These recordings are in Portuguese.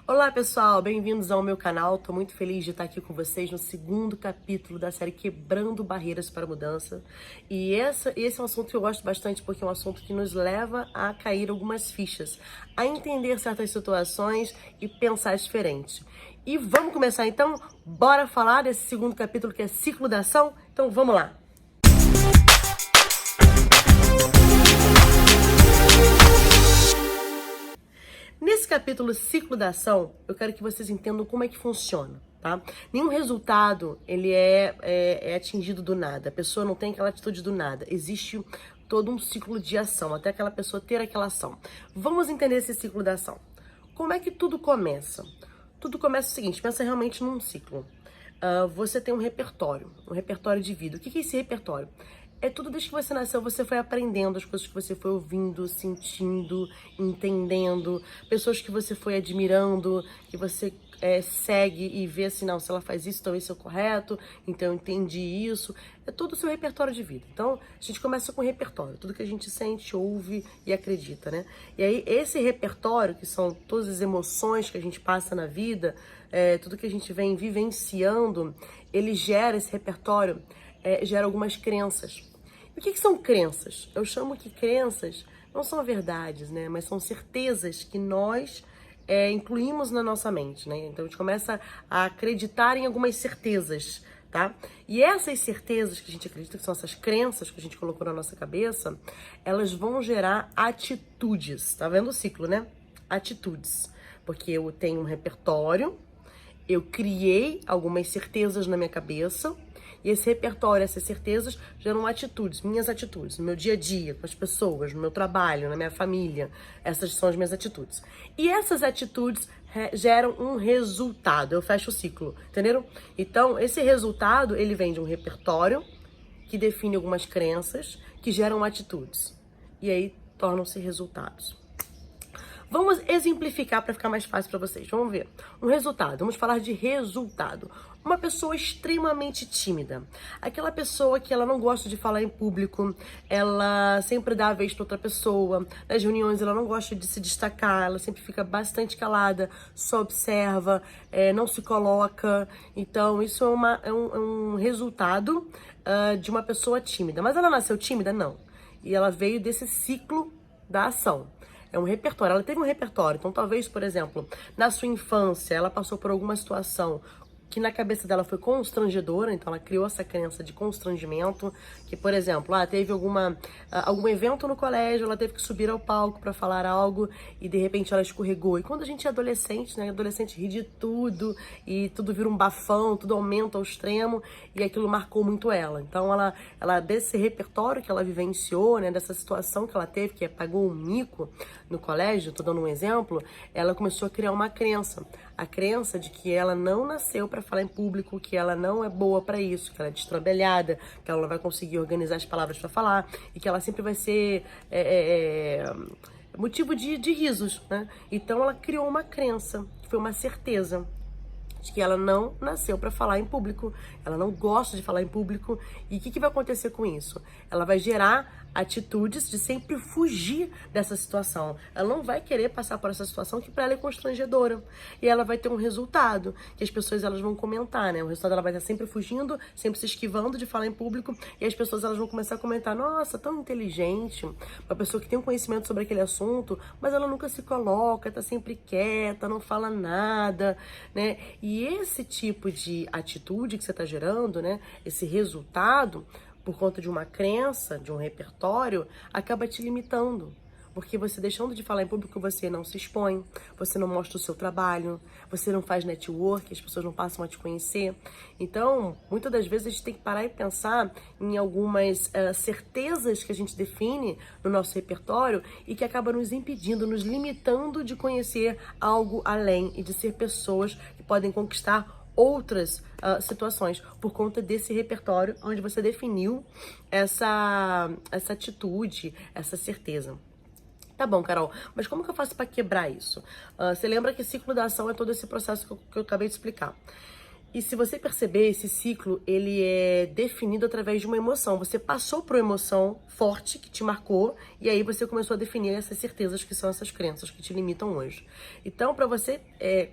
Olá pessoal, bem-vindos ao meu canal. Estou muito feliz de estar aqui com vocês no segundo capítulo da série Quebrando Barreiras para a Mudança. E esse é um assunto que eu gosto bastante porque é um assunto que nos leva a cair algumas fichas, a entender certas situações e pensar diferente. E vamos começar então? Bora falar desse segundo capítulo que é Ciclo da Ação? Então vamos lá! Nesse capítulo Ciclo da Ação, eu quero que vocês entendam como é que funciona, tá? Nenhum resultado, ele é atingido do nada. A pessoa não tem aquela atitude do nada. Existe todo um ciclo de ação, até aquela pessoa ter aquela ação. Vamos entender esse ciclo da ação. Como é que tudo começa? Tudo começa o seguinte, pensa realmente num ciclo. Você tem um repertório de vida. O que é esse repertório? É tudo desde que você nasceu, você foi aprendendo as coisas que você foi ouvindo, sentindo, entendendo, pessoas que você foi admirando, que você segue e vê assim, não, se ela faz isso, então isso é o correto, então eu entendi isso. É todo o seu repertório de vida. Então, a gente começa com o repertório, tudo que a gente sente, ouve e acredita, né? E aí, esse repertório, que são todas as emoções que a gente passa na vida, tudo que a gente vem vivenciando, ele gera esse repertório, gera algumas crenças. E o que são crenças? Eu chamo que crenças não são verdades, né? Mas são certezas que nós incluímos na nossa mente, né? Então a gente começa a acreditar em algumas certezas, tá? E essas certezas que a gente acredita, que são essas crenças que a gente colocou na nossa cabeça, elas vão gerar atitudes. Tá vendo o ciclo, né? Atitudes. Porque eu tenho um repertório, eu criei algumas certezas na minha cabeça, e esse repertório, essas certezas geram atitudes, minhas atitudes, no meu dia a dia, com as pessoas, no meu trabalho, na minha família. Essas são as minhas atitudes. E essas atitudes geram um resultado. Eu fecho o ciclo, entenderam? Então, esse resultado, ele vem de um repertório que define algumas crenças que geram atitudes. E aí, tornam-se resultados. Vamos exemplificar para ficar mais fácil para vocês. Vamos ver. Um resultado. Vamos falar de resultado. Uma pessoa extremamente tímida. Aquela pessoa que ela não gosta de falar em público, ela sempre dá a vez para outra pessoa. Nas reuniões ela não gosta de se destacar, ela sempre fica bastante calada, só observa, não se coloca. Então isso é um resultado de uma pessoa tímida. Mas ela nasceu tímida? Não. E ela veio desse ciclo da ação. É um repertório, ela teve um repertório. Então, talvez, por exemplo, na sua infância, ela passou por alguma situação que na cabeça dela foi constrangedora, então ela criou essa crença de constrangimento, que, por exemplo, teve algum evento no colégio, ela teve que subir ao palco para falar algo e de repente ela escorregou. E quando a gente é adolescente, né, adolescente ri de tudo e tudo vira um bafão, tudo aumenta ao extremo e aquilo marcou muito ela. Então ela desse repertório que ela vivenciou, né, dessa situação que ela teve, que pagou um mico no colégio, tô dando um exemplo, ela começou a criar uma crença. A crença de que ela não nasceu para falar em público, que ela não é boa para isso, que ela é destrambelhada, que ela não vai conseguir organizar as palavras para falar e que ela sempre vai ser motivo de risos, né? Então ela criou uma crença, que foi uma certeza de que ela não nasceu para falar em público, ela não gosta de falar em público. E o que vai acontecer com isso? Ela vai gerar atitudes de sempre fugir dessa situação. Ela não vai querer passar por essa situação que para ela é constrangedora. E ela vai ter um resultado que as pessoas elas vão comentar, né? O resultado ela vai estar sempre fugindo, sempre se esquivando de falar em público e as pessoas elas vão começar a comentar: nossa, tão inteligente, uma pessoa que tem um conhecimento sobre aquele assunto, mas ela nunca se coloca, tá sempre quieta, não fala nada, né? E esse tipo de atitude que você está gerando, né? Esse resultado, por conta de uma crença, de um repertório, acaba te limitando. Porque você deixando de falar em público, você não se expõe, você não mostra o seu trabalho, você não faz network, as pessoas não passam a te conhecer. Então, muitas das vezes a gente tem que parar e pensar em algumas certezas que a gente define no nosso repertório e que acaba nos impedindo, nos limitando de conhecer algo além e de ser pessoas que podem conquistar outras situações por conta desse repertório onde você definiu essa atitude, essa certeza. Tá bom, Carol, mas como que eu faço para quebrar isso? Você lembra que ciclo da ação é todo esse processo que eu acabei de explicar. E se você perceber, esse ciclo, ele é definido através de uma emoção. Você passou por uma emoção forte que te marcou e aí você começou a definir essas certezas que são essas crenças que te limitam hoje. Então, para você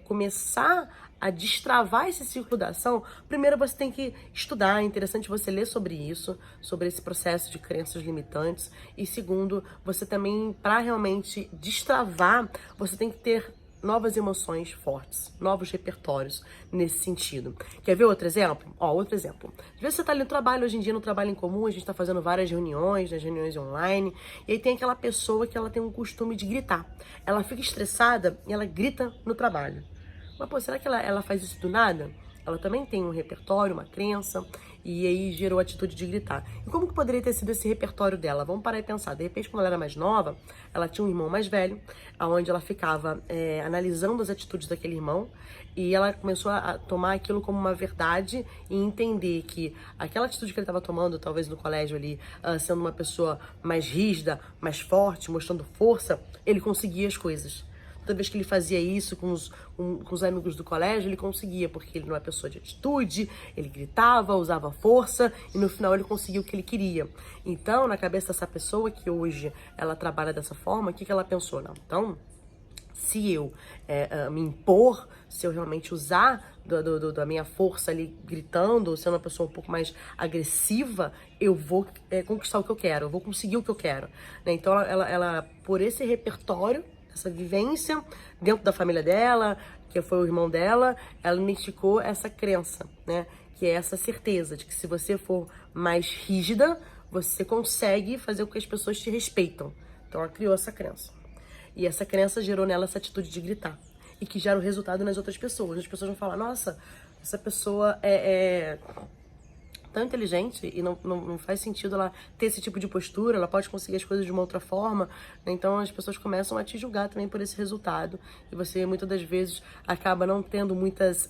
começar a destravar esse ciclo da ação, primeiro você tem que estudar, é interessante você ler sobre isso, sobre esse processo de crenças limitantes. E segundo, você também, para realmente destravar, você tem que ter novas emoções fortes, novos repertórios nesse sentido. Quer ver outro exemplo? Outro exemplo. Às vezes você tá ali no trabalho, hoje em dia no trabalho em comum, a gente tá fazendo várias reuniões, nas reuniões online, e aí tem aquela pessoa que ela tem um costume de gritar. Ela fica estressada e ela grita no trabalho. Mas, pô, será que ela faz isso do nada? Ela também tem um repertório, uma crença, e aí gerou a atitude de gritar. E como que poderia ter sido esse repertório dela? Vamos parar e pensar. De repente, quando ela era mais nova, ela tinha um irmão mais velho, onde ela ficava analisando as atitudes daquele irmão, e ela começou a tomar aquilo como uma verdade e entender que aquela atitude que ele estava tomando, talvez no colégio ali, sendo uma pessoa mais rígida, mais forte, mostrando força, ele conseguia as coisas. Toda vez que ele fazia isso com os amigos do colégio, ele conseguia, porque ele não é pessoa de atitude, ele gritava, usava força, e no final ele conseguiu o que ele queria. Então, na cabeça dessa pessoa, que hoje ela trabalha dessa forma, o que ela pensou? Não, então, se eu me impor, se eu realmente usar da minha força ali gritando, sendo uma pessoa um pouco mais agressiva, eu vou conquistar o que eu quero, eu vou conseguir o que eu quero. Né? Então, ela, por esse repertório, essa vivência dentro da família dela, que foi o irmão dela, ela identificou essa crença, né? Que é essa certeza de que se você for mais rígida, você consegue fazer com que as pessoas te respeitam. Então ela criou essa crença. E essa crença gerou nela essa atitude de gritar. E que gera o resultado nas outras pessoas. As pessoas vão falar, nossa, essa pessoa é tão inteligente e não faz sentido ela ter esse tipo de postura, ela pode conseguir as coisas de uma outra forma, né? Então as pessoas começam a te julgar também por esse resultado e você muitas das vezes acaba não tendo muitas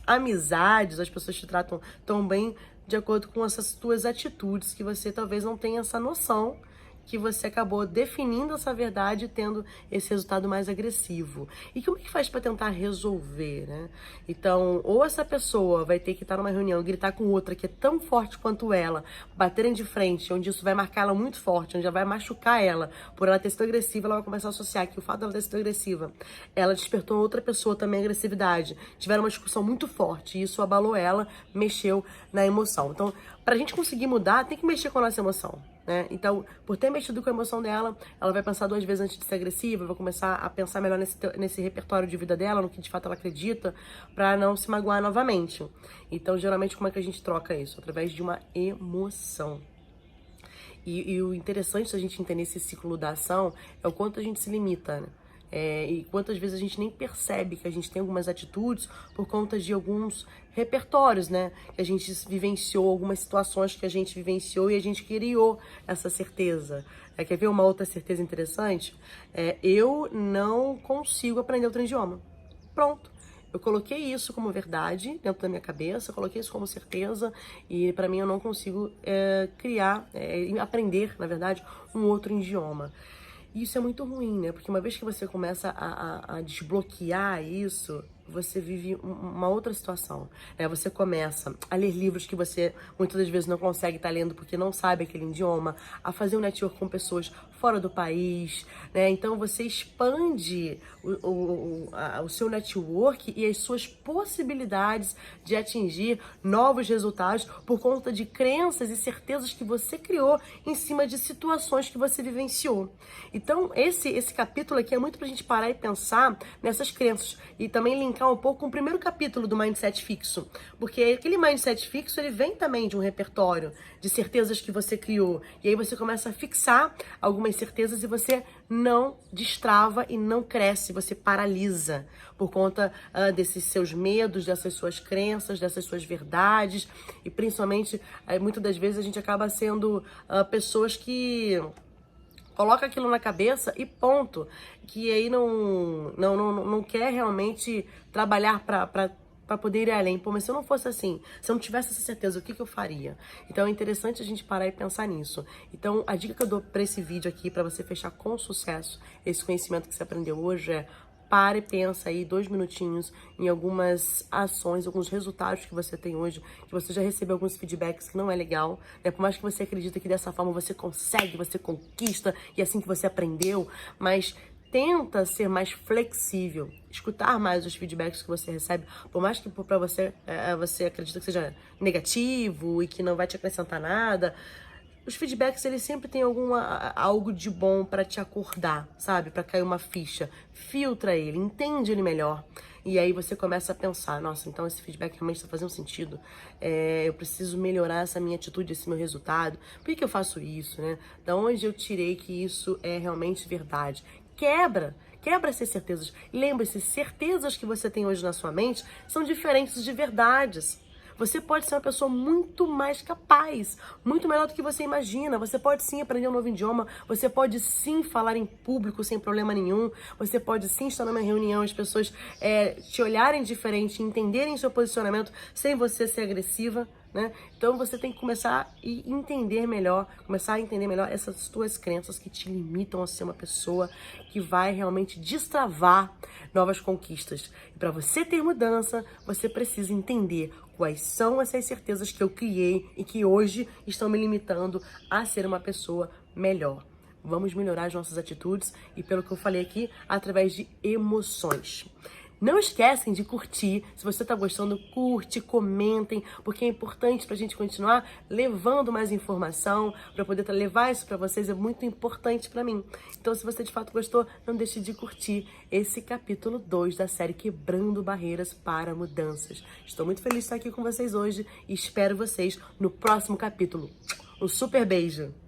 amizades, as pessoas te tratam tão bem de acordo com essas tuas atitudes que você talvez não tenha essa noção que você acabou definindo essa verdade e tendo esse resultado mais agressivo. E como é que faz para tentar resolver, né? Então, ou essa pessoa vai ter que estar numa reunião e gritar com outra que é tão forte quanto ela, baterem de frente, onde isso vai marcar ela muito forte, onde já vai machucar ela, por ela ter sido agressiva, ela vai começar a associar que o fato dela ter sido agressiva, ela despertou outra pessoa também a agressividade. Tiveram uma discussão muito forte e isso abalou ela, mexeu na emoção. Então, pra gente conseguir mudar, tem que mexer com a nossa emoção. Né? Então, por ter mexido com a emoção dela, ela vai pensar 2 vezes antes de ser agressiva, vai começar a pensar melhor nesse repertório de vida dela, no que de fato ela acredita, pra não se magoar novamente. Então, geralmente, como é que a gente troca isso? Através de uma emoção. E o interessante da gente entender esse ciclo da ação é o quanto a gente se limita, né? E quantas vezes a gente nem percebe que a gente tem algumas atitudes por conta de alguns repertórios, né? Que a gente vivenciou, algumas situações que a gente vivenciou e a gente criou essa certeza. Quer ver uma outra certeza interessante? Eu não consigo aprender outro idioma. Pronto. Eu coloquei isso como verdade dentro da minha cabeça, eu coloquei isso como certeza e pra mim eu não consigo aprender, na verdade, um outro idioma. E isso é muito ruim, né? Porque uma vez que você começa a desbloquear isso, você vive uma outra situação. Você começa a ler livros que você muitas das vezes não consegue estar lendo porque não sabe aquele idioma, a fazer um network com pessoas fora do país, né? Então você expande o seu network e as suas possibilidades de atingir novos resultados por conta de crenças e certezas que você criou em cima de situações que você vivenciou. Então esse capítulo aqui é muito pra gente parar e pensar nessas crenças e também linkar um pouco com o primeiro capítulo do Mindset Fixo, porque aquele Mindset Fixo, ele vem também de um repertório de certezas que você criou, e aí você começa a fixar algumas certezas e você não destrava e não cresce, você paralisa por conta desses seus medos, dessas suas crenças, dessas suas verdades, e principalmente, muitas das vezes a gente acaba sendo pessoas que coloca aquilo na cabeça e ponto. Que aí não quer realmente trabalhar para poder ir além. Pô, mas se eu não fosse assim, se eu não tivesse essa certeza, o que eu faria? Então é interessante a gente parar e pensar nisso. Então a dica que eu dou para esse vídeo aqui, para você fechar com sucesso esse conhecimento que você aprendeu hoje Para e pensa aí 2 minutinhos em algumas ações, alguns resultados que você tem hoje, que você já recebeu alguns feedbacks que não é legal, né? Por mais que você acredite que dessa forma você consegue, você conquista e é assim que você aprendeu, mas tenta ser mais flexível, escutar mais os feedbacks que você recebe, por mais que para você você acredita que seja negativo e que não vai te acrescentar nada. Os feedbacks, eles sempre têm algo de bom pra te acordar, sabe? Pra cair uma ficha. Filtra ele, entende ele melhor. E aí você começa a pensar, nossa, então esse feedback realmente está fazendo sentido. Eu preciso melhorar essa minha atitude, esse meu resultado. Por que eu faço isso, né? Da onde eu tirei que isso é realmente verdade? Quebra essas certezas. Lembre-se, certezas que você tem hoje na sua mente são diferentes de verdades. Você pode ser uma pessoa muito mais capaz, muito melhor do que você imagina. Você pode sim aprender um novo idioma, você pode sim falar em público sem problema nenhum, você pode sim estar numa reunião, as pessoas te olharem diferente, entenderem seu posicionamento sem você ser agressiva, né? Então você tem que começar a entender melhor essas suas crenças que te limitam a ser uma pessoa que vai realmente destravar novas conquistas. E para você ter mudança, você precisa entender quais são essas certezas que eu criei e que hoje estão me limitando a ser uma pessoa melhor. Vamos melhorar as nossas atitudes e, pelo que eu falei aqui, através de emoções. Não esquecem de curtir. Se você está gostando, curte, comentem, porque é importante para a gente continuar levando mais informação, para poder levar isso para vocês, é muito importante para mim. Então, se você de fato gostou, não deixe de curtir esse capítulo 2 da série Quebrando Barreiras para Mudanças. Estou muito feliz de estar aqui com vocês hoje e espero vocês no próximo capítulo. Um super beijo!